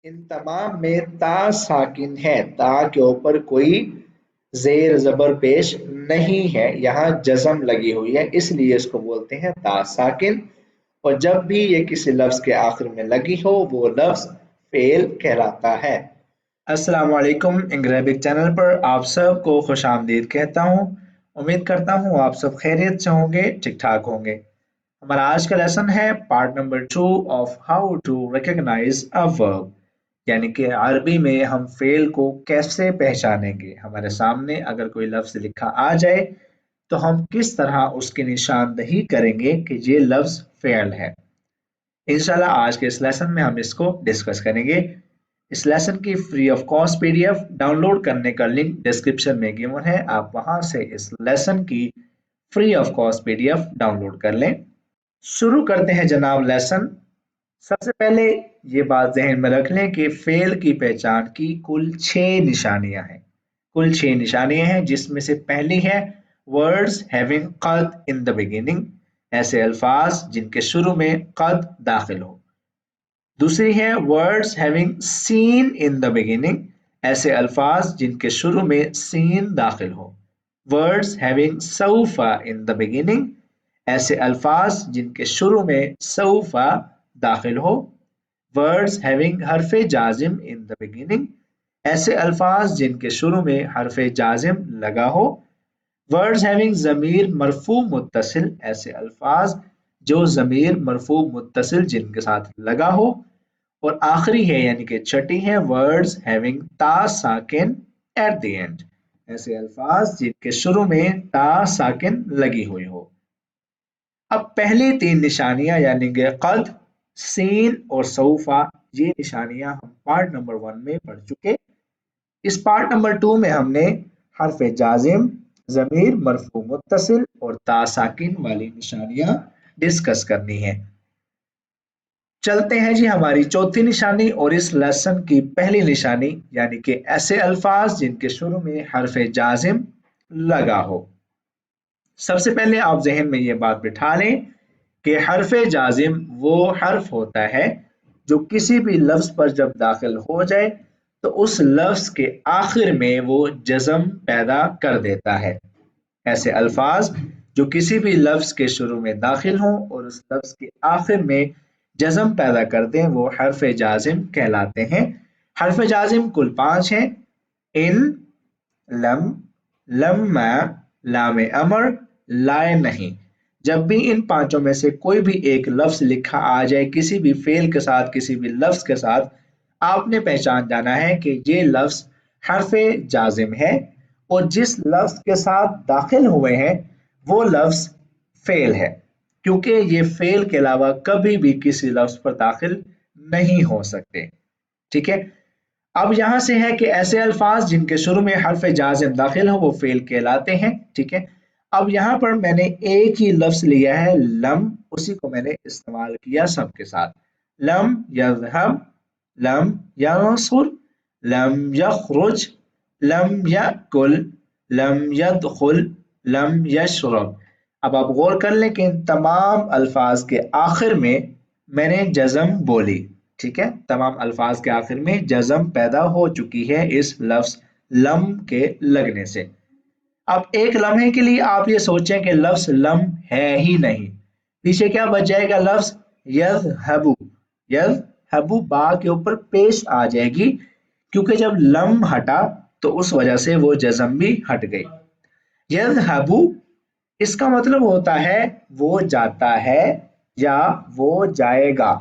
इन तमाम में ता साकिन है, ता के ऊपर कोई जेर जबर पेश नहीं है, यहाँ जजम लगी हुई है इसलिए इसको बोलते हैं ता साकिन। और जब भी ये किसी लफ्ज के आखिर में लगी हो वो लफ्ज फेल कहलाता है। अस्सलाम वालेकुम, इंग्रेबिक चैनल पर आप सबको खुश आमदीद कहता हूँ। उम्मीद करता हूँ आप सब खैरियत से होंगे, ठीक ठाक होंगे। हमारा आज का लेसन है part number 2 of how to recognize a verb, यानी कि अरबी में हम फेल को कैसे पहचानेंगे। हमारे सामने अगर कोई लफ्ज लिखा आ जाए तो हम किस तरह उसकी निशानदही करेंगे कि ये लफ्ज फेल है। इंशाल्लाह आज के इस लेसन में हम इसको डिस्कस करेंगे। इस लेसन की free of cost PDF download करने का लिंक डिस्क्रिप्शन में गिवन है, आप वहां से इस लेसन की free of cost PDF download कर लें। शुरू करते हैं जनाब लेसन। सबसे पहले ये बात ज़हन में रख लें कि फेल की पहचान की कुल 6 निशानियां हैं। कुल 6 निशानियां हैं जिसमें से पहली है वर्ड्स हैविंग कद इन द बिगिनिंग, ऐसे अल्फाज जिनके शुरू में कद दाखिल हो। दूसरी है वर्ड्स हैविंग सीन इन द बिगिनिंग, ऐसे अल्फाज जिनके शुरू में सीन दाखिल हो। वर्ड्स हैविंग सौफा इन द बिगिनिंग, ऐसे अल्फाज जिनके शुरू में सौफा दाखिल हो। वर्ड्स हैविंग हरफ जाजिम इन द बिगिनिंग, ऐसे अल्फाज जिनके शुरू में हरफ जाजिम लगा हो। वर्ड्स हैविंग ज़मीर मरफू मुत्तसिल, ऐसे अल्फाज जो ज़मीर मरफू मुत्तसिल जिनके साथ लगा हो। और आखिरी है यानी कि छठी है वर्ड्स हैविंग ता साकिन एट द एंड, ऐसे अल्फाज जिनके शुरू में ता साकिन लगी हुई हो। अब पहली 3 निशानियां यानी कि कद, सीन और सौफा, ये निशानियां हम पार्ट नंबर 1 में पढ़ चुके। इस पार्ट नंबर 2 में हमने हरफ जाजिम, ज़मीर मरफू मुत्तसिल और ता साकिन वाली निशानियां डिस्कस करनी है। चलते हैं जी हमारी चौथी निशानी और इस लेसन की पहली निशानी यानी कि ऐसे अल्फाज जिनके शुरू में हरफ जाजिम लगा हो। सबसे पहले आप जहन में ये बात बिठा लें कि हरफ जाजिम वो हर्फ होता है जो किसी भी लफ्ज पर जब दाखिल हो जाए तो उस लफ्ज के आखिर में वो जज़म पैदा कर देता है। ऐसे अल्फाज जो किसी भी लफ्ज के शुरू में दाखिल हों और उस लफ्ज के आखिर में जज़म पैदा कर दें वो हरफ जाजिम कहलाते हैं। हरफ जाजिम कुल 5 हैं, इन, लम, लम्मा, लाम अमर, लाए नहीं। जब भी इन पांचों में से कोई भी एक लफ्ज लिखा आ जाए किसी भी फेल के साथ, किसी भी लफ्ज के साथ, आपने पहचान जाना है कि ये लफ्ज हरफ जाजिम है और जिस लफ्ज के साथ दाखिल हुए हैं वो लफ्ज फेल है, क्योंकि ये फेल के अलावा कभी भी किसी लफ्ज पर दाखिल नहीं हो सकते। ठीक है, अब यहां से है कि ऐसे अल्फाज जिनके शुरू में हरफ जाजिम दाखिल हो वो फेल कहलाते हैं। ठीक है, अब यहाँ पर मैंने एक ही लफ्ज लिया है लम, उसी को मैंने इस्तेमाल किया सबके साथ। लम यज़हब, लम यंसुर, लम यखरुज, लम यकुल, लम यदखुल, लम यशरब। अब आप गौर कर लें कि इन तमाम अल्फाज के आखिर में मैंने जज़म बोली। ठीक है, तमाम अल्फाज के आखिर में जज़म पैदा हो चुकी है इस लफ्ज लम के लगने से। अब एक लम्हे के लिए आप ये सोचें कि लफ्ज लम है ही नहीं, पीछे क्या बच जाएगा लफ्ज यज़हबु। यज़हबु बा के ऊपर पेश आ जाएगी क्योंकि जब लम हटा तो उस वजह से वो जज़म भी हट गई। यज़हबु इसका मतलब होता है वो जाता है या वो जाएगा,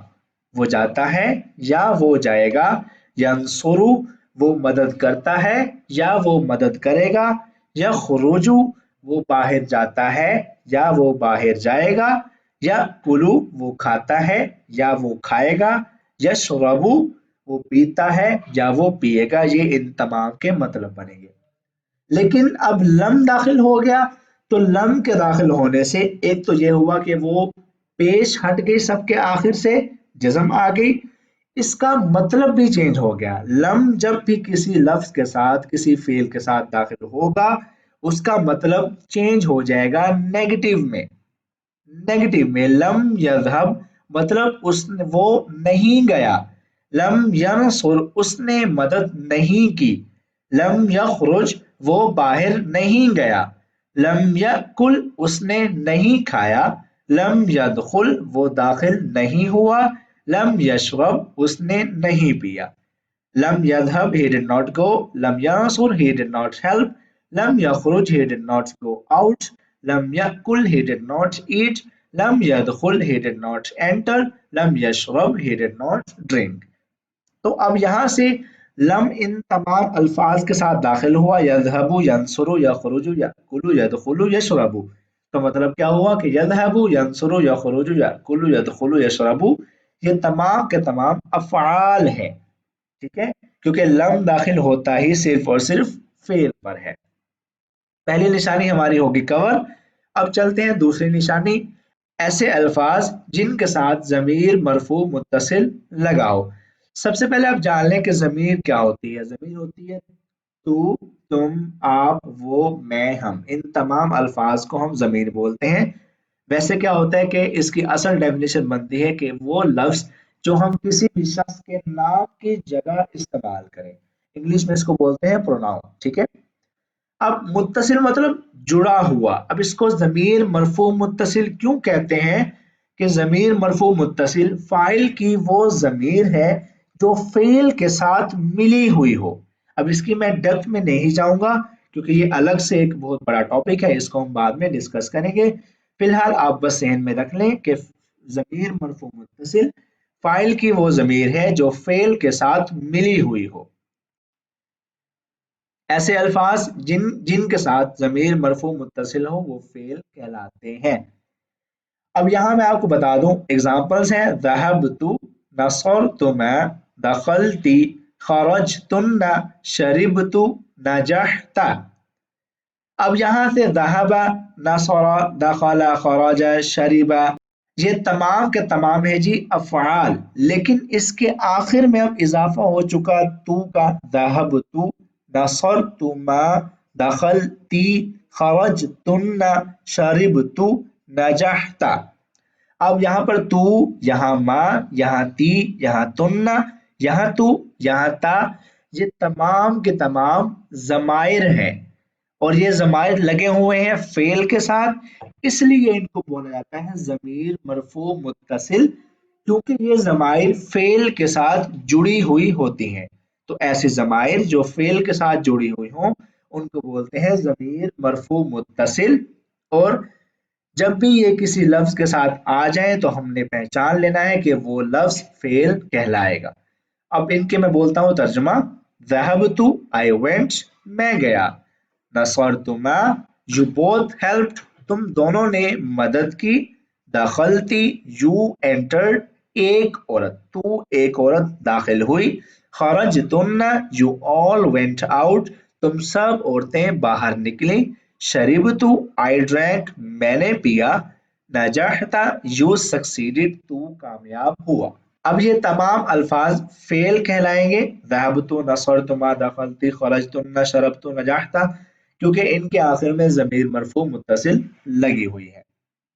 वो जाता है या वो जाएगा। यंसुरु वो मदद करता है या वो मदद करेगा। या खुरुजु वो बाहर जाता है या वो बाहर जाएगा। या कुलू वो खाता है या वो खाएगा। या शुरबु वो पीता है या वो पिएगा। ये इन तमाम के मतलब बनेंगे। लेकिन अब लम दाखिल हो गया तो लम के दाखिल होने से एक तो ये हुआ कि वो पेश हट गई सबके आखिर से, जज़म आ गई, इसका मतलब भी चेंज हो गया। लम जब भी किसी लफ्ज के साथ, किसी फेल के साथ दाखिल होगा उसका मतलब चेंज हो जाएगा नेगेटिव में। नेगेटिव में लम यज़हब मतलब उस वो नहीं गया, लम यनसुर उसने मदद नहीं की, लम यखरुज वो बाहर नहीं गया, लम यकुल उसने नहीं खाया, लम यदखुल वो दाखिल नहीं हुआ, लम यशरब उसने नहीं पिया। लम यذهب he did not go, लम यंसुर he did not help, लम यखरुज he did not go out, लम यकुल he did not eat, लम यदखुल he did not enter, लम यशरब he did not drink। तो अब यहाँ से लम इन तमाम अल्फाज के साथ दाखिल हुआ, यذهबु यंसुरु यखरुजु यकुलु यदखुलु यशरबु। तो मतलब क्या हुआ कि यذهबु यंसुरु यखरुजु यकुलु यदखुलु यशरबु ये तमाम के तमाम अफ़आल हैं, ठीक है, क्योंकि लम दाखिल होता ही सिर्फ और सिर्फ फेल पर है। पहली निशानी हमारी होगी कवर। अब चलते हैं दूसरी निशानी, ऐसे अल्फाज जिनके साथ जमीर मरफू मुत्तसिल लगाओ। सबसे पहले आप जान लें कि जमीर क्या होती है। जमीर होती है तू, तुम, आप, वो, मैं, हम। इन तमाम अल्फाज को हम जमीर बोलते हैं। वैसे क्या होता है कि इसकी असल डेफिनेशन बनती है कि वो लफ्ज जो हम किसी भी शख्स के नाम की जगह इस्तेमाल करें। इंग्लिश में इसको बोलते हैं प्रोनाउन, ठीक है। अब मुत्तसिल मतलब जुड़ा हुआ। अब इसको जमीर मरफू मुत्तसिल क्यों कहते हैं कि जमीर मरफू मुत्तसिल फाइल की वो जमीर है जो फेल के साथ मिली हुई हो। अब इसकी मैं डेप्थ में नहीं जाऊंगा क्योंकि ये अलग से एक बहुत बड़ा टॉपिक है, इसको हम बाद में डिस्कस करेंगे। फिलहाल आप बस जहन में रख लें कि जमीर मरफू मुत्तसिल फाइल की वो जमीर है जो फेल के साथ मिली हुई हो। ऐसे अल्फाज जिनके साथ जमीर मरफू मुत्तसिल हो वो फेल कहलाते हैं। अब यहाँ मैं आपको बता दूं एग्जांपल्स हैं, ज़हबतु, नसरतु मैं, दखलती, खरजतुन्ना, शरिबतु, नजहता। अब यहाँ से ज़हबा, नसरा, दखला, खरजा, शरिबा ये तमाम के तमाम है जी अफ़आल, लेकिन इसके आखिर में अब इजाफा हो चुका तू का, ज़हबतु, नसरतुमा, दखलती, खरजतुन्ना, शरिबतु, नजहता। अब यहाँ पर तू, यहाँ माँ, यहाँ ती, यहाँ तुन्ना, यहाँ तू, यहाँ ता, ये तमाम के तमाम जमायर हैं और ये जमायर लगे हुए हैं फेल के साथ, इसलिए इनको बोला जाता है जमीर मरफू मुत्तसिल, क्योंकि ये जमायर फेल के साथ जुड़ी हुई होती हैं। तो ऐसे जमायर जो फेल के साथ जुड़ी हुई हों उनको बोलते हैं जमीर मरफू मुत्तसिल। और जब भी ये किसी लफ्ज के साथ आ जाए तो हमने पहचान लेना है कि वो लफ्ज फेल कहलाएगा। अब इनके मैं बोलता हूँ तर्जुमा। ज़हबतु आई वेंट, मैं गया। नसरतुमा यू बोथ हेल्प्ड, तुम दोनों ने मदद की। दखलती यू एंटर्ड, एक औरत, तू एक औरत दाखिल हुई। खरजतुन्ना यू ऑल वेंट आउट, तुम सब औरतें बाहर निकली। शरीबतु आई ड्रैंक, मैंने पिया। नजहता यू सक्सीडेड, तू कामयाब हुआ। अब ये तमाम अल्फाज फेल कहलाएंगे, ज़हबतु, नसरतुमा, दखलती, खरजतुन्ना, शरबतु, नजहता, क्योंकि इनके आखिर में जमीर मरफू मुत्तसिल लगी हुई है।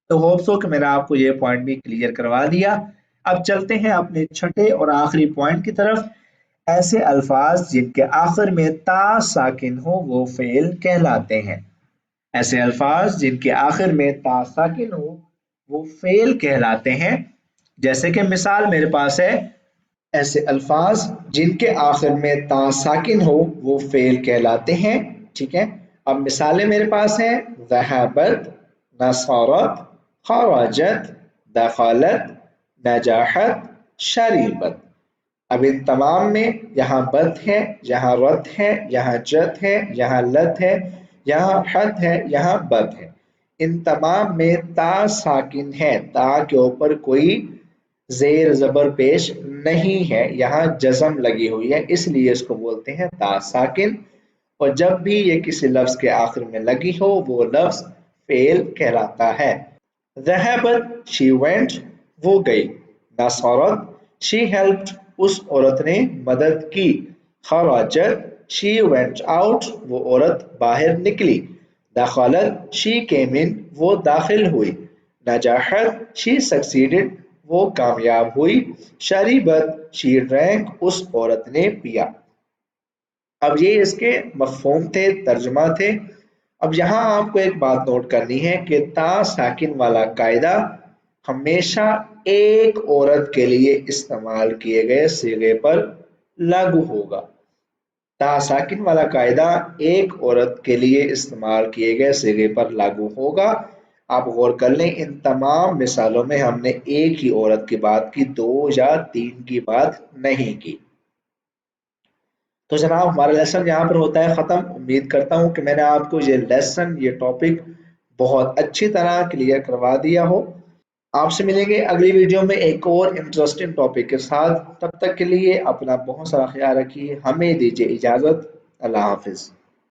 तो होप सो कि मैंने आपको ये पॉइंट भी क्लियर करवा दिया। अब चलते हैं अपने छठे और आखिरी पॉइंट की तरफ। ऐसे अल्फाज जिनके आखिर में ता साकिन हो वो फेल कहलाते हैं। ऐसे अल्फाज जिनके आखिर में ता साकिन हो वो फेल कहलाते हैं। जैसे कि मिसाल मेरे पास है, ऐसे अल्फाज जिनके आखिर में ता साकिन हो वो फेल कहलाते हैं, ठीक है। अब मिसालें मेरे पास हैं, ज़हबत, नसरत, खरजत, दखलत, नजाहत, शरीबत। अब इन तमाम में यहाँ बत है, यहाँ रत है, यहाँ जत है, यहाँ लत है, यहाँ हत है, यहाँ बत है। इन तमाम में ता साकिन है, ता के ऊपर कोई जेर जबर पेश नहीं है, यहाँ जज़म लगी हुई है, इसलिए इसको बोलते हैं ता साकिन। और जब भी ये किसी लफ्ज के आखिर में लगी हो वो लफ्ज फेल कहलाता है। ज़हबत शी वेंट, वो गई। नसरत शी हेल्प्ड, उस औरत ने मदद की। खरजत शी वेंट आउट, वो औरत बाहर निकली। दखलत शी केम इन, वो दाखिल हुई। नजाहत शी सक्सीडेड, وہ कामयाब हुई, शरीबत शी ड्रैंक उस औरत ने पिया। अब ये इसके मफ़हूम थे, तर्जुमा थे। अब यहाँ आपको एक बात नोट करनी है कि ता साकिन वाला कायदा हमेशा एक औरत के लिए इस्तेमाल किए गए सीगे पर लागू होगा। ता साकिन वाला कायदा एक औरत के लिए इस्तेमाल किए गए सीगे पर लागू होगा। आप गौर कर लें, इन तमाम मिसालों में हमने एक ही औरत की बात की, दो या तीन की बात नहीं की। तो जनाब हमारा लेसन यहाँ पर होता है ख़त्म। उम्मीद करता हूँ कि मैंने आपको ये लेसन, ये टॉपिक बहुत अच्छी तरह क्लियर करवा दिया हो। आपसे मिलेंगे अगली वीडियो में एक और इंटरेस्टिंग टॉपिक के साथ। तब तक के लिए अपना बहुत सारा ख्याल रखिए। हमें दीजिए इजाज़त। अल्लाह हाफिज़।